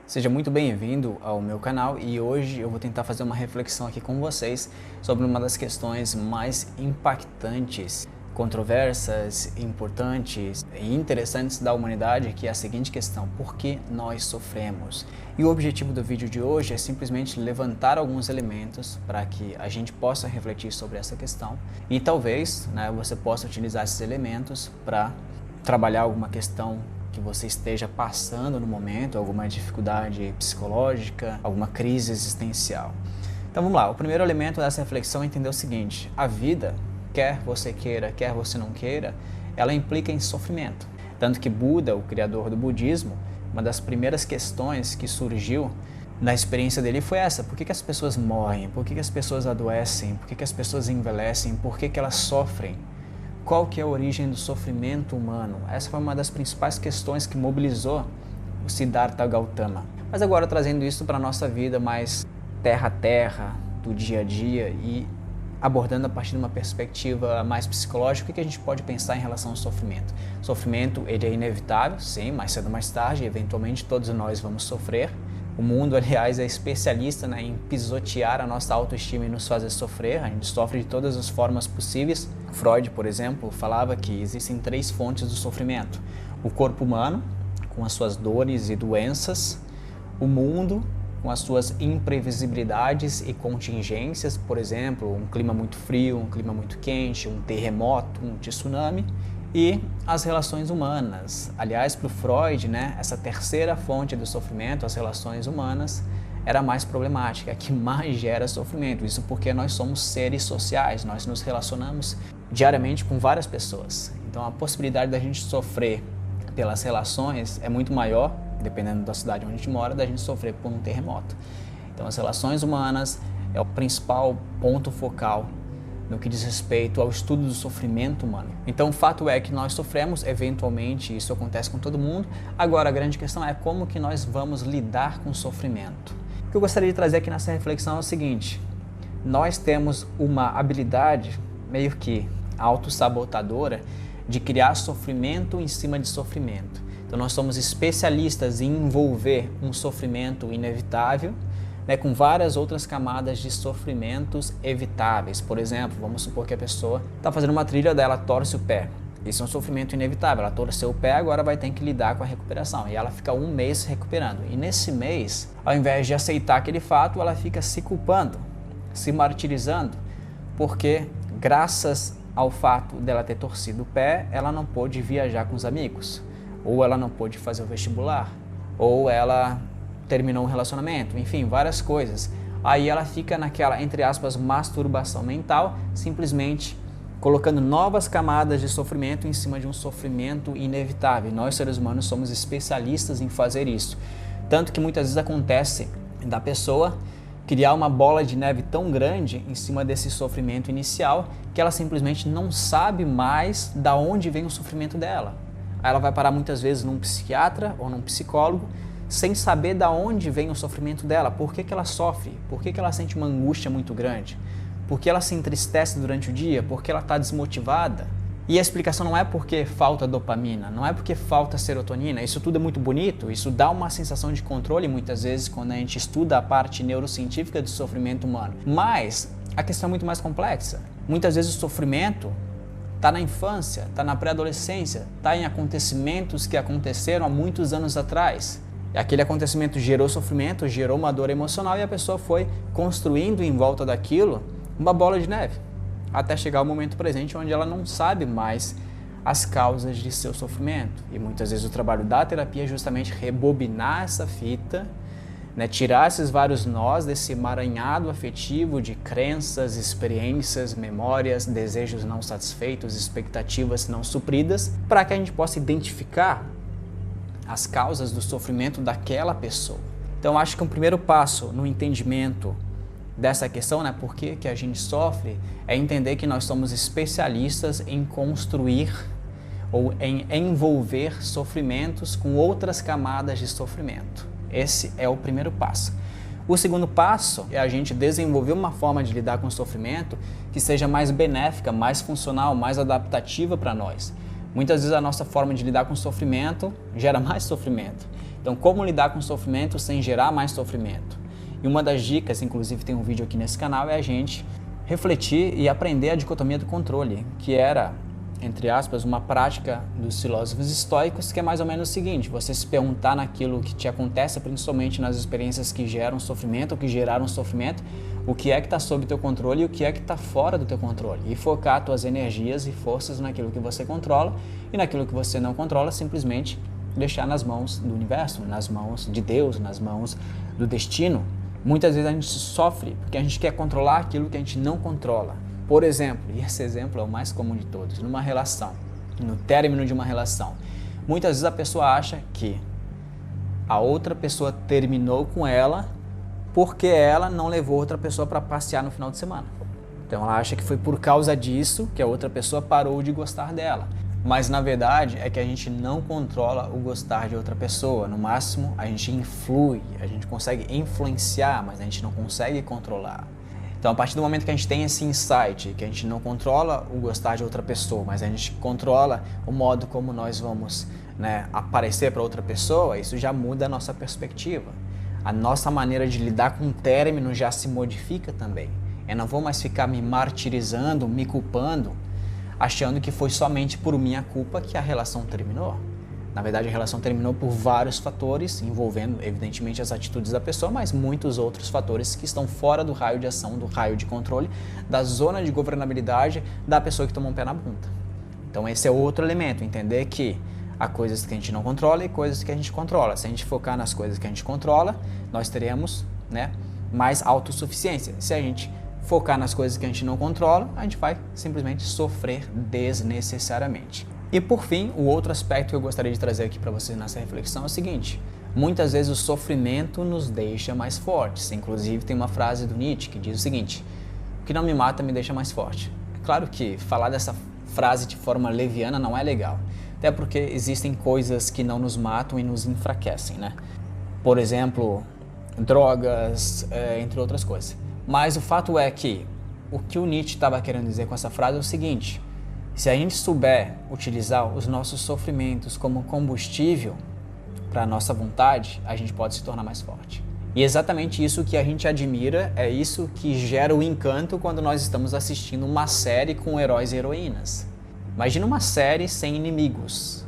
Seja muito bem-vindo ao meu canal e hoje eu vou tentar fazer uma reflexão aqui com vocês sobre uma das questões mais impactantes, controversas, importantes e interessantes da humanidade, que é a seguinte questão: por que nós sofremos? E o objetivo do vídeo de hoje é simplesmente levantar alguns elementos para que a gente possa refletir sobre essa questão e talvez, você possa utilizar esses elementos para trabalhar alguma questão que você esteja passando no momento, alguma dificuldade psicológica, alguma crise existencial. Então vamos lá, o primeiro elemento dessa reflexão é entender o seguinte: a vida, quer você queira, quer você não queira, ela implica em sofrimento. Tanto que Buda, o criador do budismo, uma das primeiras questões que surgiu na experiência dele foi essa: por que as pessoas morrem? Por que as pessoas adoecem? Por que as pessoas envelhecem? Por que elas sofrem? Qual que é a origem do sofrimento humano? Essa foi uma das principais questões que mobilizou o Siddhartha Gautama. Mas agora trazendo isso para a nossa vida mais terra a terra, do dia a dia e abordando a partir de uma perspectiva mais psicológica, o que a gente pode pensar em relação ao sofrimento? O sofrimento, ele é inevitável, sim, mais cedo ou mais tarde, eventualmente todos nós vamos sofrer. O mundo, aliás, é especialista em pisotear a nossa autoestima e nos fazer sofrer. A gente sofre de todas as formas possíveis. Freud, por exemplo, falava que existem 3 fontes do sofrimento: o corpo humano, com as suas dores e doenças; o mundo, com as suas imprevisibilidades e contingências, por exemplo, um clima muito frio, um clima muito quente, um terremoto, um tsunami; e as relações humanas. Aliás, para o Freud, essa terceira fonte do sofrimento, as relações humanas, era a mais problemática, a que mais gera sofrimento. Isso porque nós somos seres sociais, nós nos relacionamos diariamente com várias pessoas. Então a possibilidade da gente sofrer pelas relações é muito maior, dependendo da cidade onde a gente mora, da gente sofrer por um terremoto. Então as relações humanas é o principal ponto focal no que diz respeito ao estudo do sofrimento humano. Então o fato é que nós sofremos, eventualmente isso acontece com todo mundo. Agora a grande questão é como que nós vamos lidar com o sofrimento. O que eu gostaria de trazer aqui nessa reflexão é o seguinte: nós temos uma habilidade meio que autossabotadora de criar sofrimento em cima de sofrimento. Então nós somos especialistas em envolver um sofrimento inevitável com várias outras camadas de sofrimentos evitáveis. Por exemplo, vamos supor que a pessoa está fazendo uma trilha dela, torce o pé. Isso é um sofrimento inevitável. Ela torceu o pé, agora vai ter que lidar com a recuperação. E ela fica 1 mês se recuperando. E nesse mês, ao invés de aceitar aquele fato, ela fica se culpando, se martirizando, porque graças ao fato dela ter torcido o pé, ela não pôde viajar com os amigos, ou ela não pôde fazer o vestibular, ou ela terminou um relacionamento, enfim, várias coisas. Aí ela fica naquela, entre aspas, masturbação mental, simplesmente colocando novas camadas de sofrimento em cima de um sofrimento inevitável. Nós, seres humanos, somos especialistas em fazer isso. Tanto que muitas vezes acontece da pessoa criar uma bola de neve tão grande em cima desse sofrimento inicial que ela simplesmente não sabe mais da onde vem o sofrimento dela. Aí ela vai parar muitas vezes num psiquiatra ou num psicólogo sem saber da onde vem o sofrimento dela, por que ela sofre, por que ela sente uma angústia muito grande, por que ela se entristece durante o dia, por que ela está desmotivada. E a explicação não é porque falta dopamina, não é porque falta serotonina. Isso tudo é muito bonito, isso dá uma sensação de controle muitas vezes quando a gente estuda a parte neurocientífica do sofrimento humano. Mas a questão é muito mais complexa. Muitas vezes o sofrimento está na infância, está na pré-adolescência, está em acontecimentos que aconteceram há muitos anos atrás. Aquele acontecimento gerou sofrimento, gerou uma dor emocional e a pessoa foi construindo em volta daquilo uma bola de neve, até chegar ao momento presente onde ela não sabe mais as causas de seu sofrimento. E muitas vezes o trabalho da terapia é justamente rebobinar essa fita, tirar esses vários nós desse emaranhado afetivo de crenças, experiências, memórias, desejos não satisfeitos, expectativas não supridas, para que a gente possa identificar as causas do sofrimento daquela pessoa. Então acho que um primeiro passo no entendimento dessa questão, por que a gente sofre, é entender que nós somos especialistas em construir ou em envolver sofrimentos com outras camadas de sofrimento. Esse é o primeiro passo. O segundo passo é a gente desenvolver uma forma de lidar com o sofrimento que seja mais benéfica, mais funcional, mais adaptativa para nós. Muitas vezes a nossa forma de lidar com o sofrimento gera mais sofrimento. Então, como lidar com o sofrimento sem gerar mais sofrimento? E uma das dicas, inclusive tem um vídeo aqui nesse canal, é a gente refletir e aprender a dicotomia do controle, que era, entre aspas, uma prática dos filósofos estoicos, que é mais ou menos o seguinte: você se perguntar naquilo que te acontece, principalmente nas experiências que geram sofrimento ou que geraram sofrimento, o que é que está sob teu controle e o que é que está fora do teu controle, e focar tuas energias e forças naquilo que você controla, e naquilo que você não controla, simplesmente deixar nas mãos do universo, nas mãos de Deus, nas mãos do destino. Muitas vezes a gente sofre porque a gente quer controlar aquilo que a gente não controla. Por exemplo, e esse exemplo é o mais comum de todos, numa relação, no término de uma relação, muitas vezes a pessoa acha que a outra pessoa terminou com ela porque ela não levou outra pessoa para passear no final de semana. Então ela acha que foi por causa disso que a outra pessoa parou de gostar dela. Mas na verdade é que a gente não controla o gostar de outra pessoa. No máximo a gente influi, a gente consegue influenciar, mas a gente não consegue controlar. Então, a partir do momento que a gente tem esse insight, que a gente não controla o gostar de outra pessoa, mas a gente controla o modo como nós vamos, aparecer para outra pessoa, isso já muda a nossa perspectiva. A nossa maneira de lidar com o término já se modifica também. Eu não vou mais ficar me martirizando, me culpando, achando que foi somente por minha culpa que a relação terminou. Na verdade, a relação terminou por vários fatores, envolvendo, evidentemente, as atitudes da pessoa, mas muitos outros fatores que estão fora do raio de ação, do raio de controle, da zona de governabilidade da pessoa que tomou um pé na bunda. Então, esse é outro elemento, entender que há coisas que a gente não controla e coisas que a gente controla. Se a gente focar nas coisas que a gente controla, nós teremos, mais autossuficiência. Se a gente focar nas coisas que a gente não controla, a gente vai simplesmente sofrer desnecessariamente. E por fim, o outro aspecto que eu gostaria de trazer aqui para vocês nessa reflexão é o seguinte: muitas vezes o sofrimento nos deixa mais fortes. Inclusive tem uma frase do Nietzsche que diz o seguinte: o que não me mata me deixa mais forte. É claro que falar dessa frase de forma leviana não é legal, até porque existem coisas que não nos matam e nos enfraquecem, Por exemplo, drogas, entre outras coisas. Mas o fato é que o que o Nietzsche estava querendo dizer com essa frase é o seguinte: se a gente souber utilizar os nossos sofrimentos como combustível para a nossa vontade, a gente pode se tornar mais forte. E exatamente isso que a gente admira, é isso que gera o encanto quando nós estamos assistindo uma série com heróis e heroínas. Imagina uma série sem inimigos,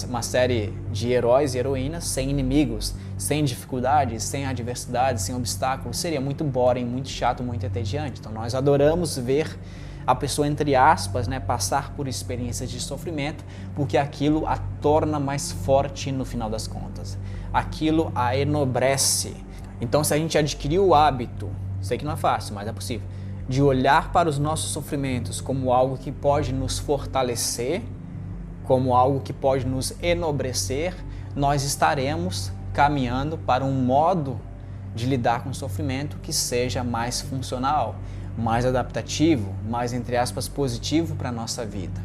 uma série de heróis e heroínas sem inimigos, sem dificuldades, sem adversidades, sem obstáculos. Seria muito boring, muito chato, muito entediante. Então nós adoramos ver a pessoa, entre aspas, passar por experiências de sofrimento, porque aquilo a torna mais forte no final das contas. Aquilo a enobrece. Então, se a gente adquirir o hábito, sei que não é fácil, mas é possível, de olhar para os nossos sofrimentos como algo que pode nos fortalecer, como algo que pode nos enobrecer, nós estaremos caminhando para um modo de lidar com o sofrimento que seja mais funcional, mais adaptativo, mais, entre aspas, positivo para a nossa vida.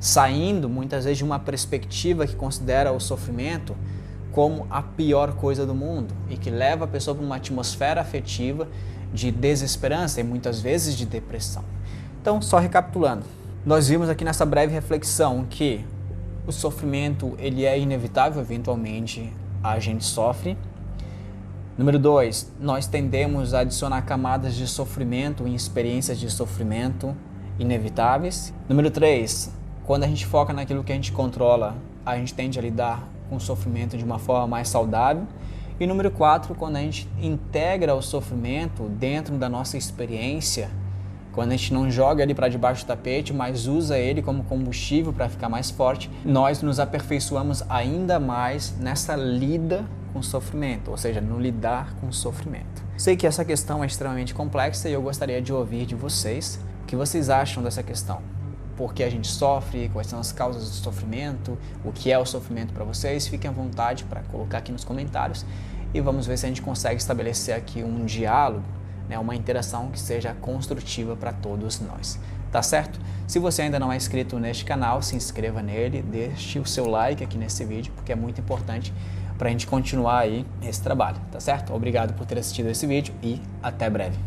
Saindo, muitas vezes, de uma perspectiva que considera o sofrimento como a pior coisa do mundo e que leva a pessoa para uma atmosfera afetiva de desesperança e muitas vezes de depressão. Então, só recapitulando, nós vimos aqui nessa breve reflexão que o sofrimento ele é inevitável, eventualmente a gente sofre. Número 2, nós tendemos a adicionar camadas de sofrimento em experiências de sofrimento inevitáveis. Número 3, quando a gente foca naquilo que a gente controla, a gente tende a lidar com o sofrimento de uma forma mais saudável. E número 4, quando a gente integra o sofrimento dentro da nossa experiência, quando a gente não joga ele para debaixo do tapete, mas usa ele como combustível para ficar mais forte, nós nos aperfeiçoamos ainda mais nessa lida com o sofrimento, ou seja, no lidar com o sofrimento. Sei que essa questão é extremamente complexa e eu gostaria de ouvir de vocês o que vocês acham dessa questão. Por que a gente sofre, quais são as causas do sofrimento, o que é o sofrimento para vocês. Fiquem à vontade para colocar aqui nos comentários e vamos ver se a gente consegue estabelecer aqui um diálogo, uma interação que seja construtiva para todos nós. Tá certo? Se você ainda não é inscrito neste canal, se inscreva nele, deixe o seu like aqui nesse vídeo, porque é muito importante para a gente continuar aí esse trabalho, tá certo? Obrigado por ter assistido esse vídeo e até breve.